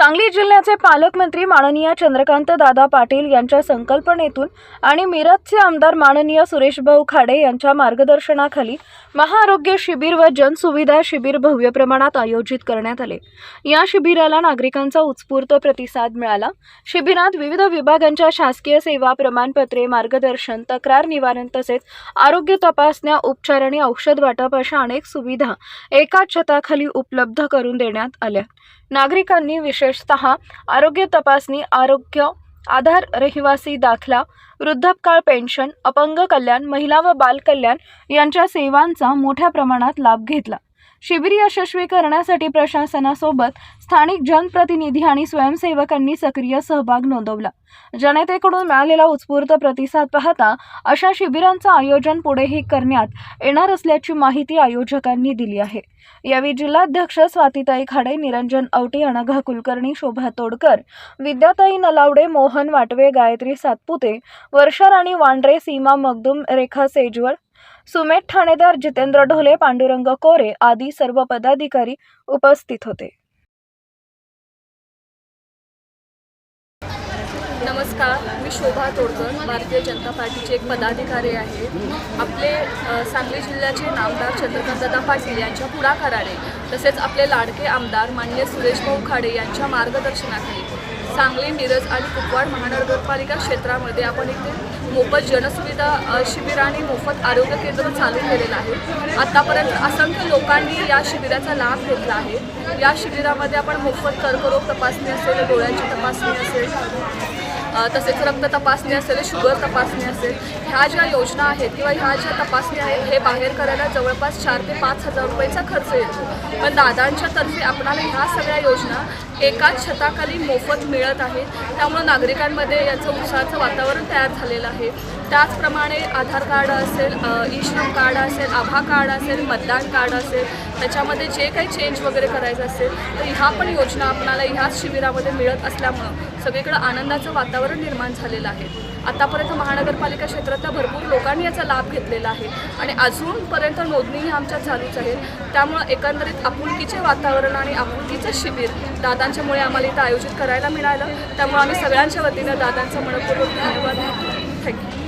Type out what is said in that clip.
सांगली जिल्ह्याचे पालकमंत्री माननीय चंद्रकांत दादा पाटील यांच्या संकल्पनेतून आणि मिरजचे आमदार माननीय सुरेशभाऊ खाडे यांच्या मार्गदर्शनाखाली महाआरोग्य शिबिर व जनसुविधा शिबिर भव्य प्रमाणात आयोजित करण्यात आले। या शिबिराला नागरिकांचा उत्स्फूर्त प्रतिसाद मिळाला। शिबिरात विविध विभागांच्या शासकीय सेवा, प्रमाणपत्रे, मार्गदर्शन, तक्रार निवारण तसेच आरोग्य तपासण्या, उपचार आणि औषध वाटप अशा अनेक सुविधा एकाच छताखाली उपलब्ध करून देण्यात आल्या। नागरिकांनी विशेषतः आरोग्य तपासणी, आरोग्य आधार, रहिवासी दाखला, वृद्धापकाळ पेन्शन, अपंग कल्याण, महिला व बाल कल्याण यांच्या सेवांचा मोठ्या प्रमाणात लाभ घेतला। शिबिर यशस्वी करण्यासाठी प्रशासनासोबत स्थानिक जनप्रतिनिधी आणि स्वयंसेवकांनी सक्रिय सहभाग नोंदवला। जनतेकडून मिळालेला उत्स्फूर्त प्रतिसाद पाहता अशा शिबिरांचे आयोजन पुढेही करण्यात येणार असल्याची माहिती आयोजकांनी दिली आहे। यावेळी जिल्हाध्यक्ष स्वातीताई खाडे, निरंजन औटी, अनघा कुलकर्णी, शोभा तोडकर, विद्याताई नलावडे, मोहन वाटवे, गायत्री सातपुते, वर्षा राणी वांड्रे, सीमा मगदूम, रेखा सेजवर, सुमेध ठाणेदार, जितेंद्र ढोले, पांडुरंग कोरे आदी सर्व पदाधिकारी उपस्थित होते। नमस्कार, मी शोभा तोडकर, भारतीय जनता पार्टीचे एक पदाधिकारी आहे। आपले सांगली जिल्ह्याचे नामदार चंद्रकांतदादा पाटील यांच्या पुढाकाराने तसेच आपले लाडके आमदार माननीय सुरेशभाऊ खाडे यांच्या मार्गदर्शनाखाली सांगली, मिरज आणि कुपवाड महानगरपालिका क्षेत्रामध्ये आपण इथे मोफत जनसुविधा शिबिर आणि मोफत आरोग्य केंद्र चालू केलेलं आहे। आतापर्यंत असंख्य लोकांनी या शिबिराचा लाभ घेतला आहे। या शिबिरामध्ये आपण मोफत कर्करोग तपासणी असेल, डोळ्यांची तपासणी असेल, तसेच रक्त तपासणी असेल, शुगर तपासणी असेल, ह्या ज्या योजना आहेत किंवा ह्या ज्या तपासणी आहेत हे बाहेर करायला जवळपास 4 ते 5 हजार रुपयाचा खर्च येतो। पण दादांच्या तर्फे आपल्याला ह्या सगळ्या योजना एकाच छताखाली मोफत मिळत आहेत। त्यामुळे नागरिकांमध्ये याचं उत्साहाचं वातावरण तयार झालेलं आहे। त्याचप्रमाणे आधार कार्ड असेल, ई-श्रम कार्ड असेल, आभा कार्ड असेल, मतदान कार्ड असेल, त्याच्यामध्ये जे काही चेंज वगैरे करायचं असेल तर ह्या पण योजना आपल्याला ह्याच शिबिरामध्ये मिळत असल्यामुळं सगळीकडे आनंदाचं वातावरण निर्माण झालेलं आहे। आतापर्यंत महानगरपालिका क्षेत्रातल्या भरपूर लोकांनी याचा लाभ घेतलेला आहे आणि अजूनपर्यंत नोंदणीही आमच्या चालूच आहे। त्यामुळं एकंदरीत आपुलकीचे वातावरण आणि आपुलकीचं शिबिर दादांच्यामुळे आम्हाला इथं आयोजित करायला मिळालं। त्यामुळे आम्ही सगळ्यांच्या वतीनं दादांचा मनपूर्वक धन्यवाद देतो। थँक्यू।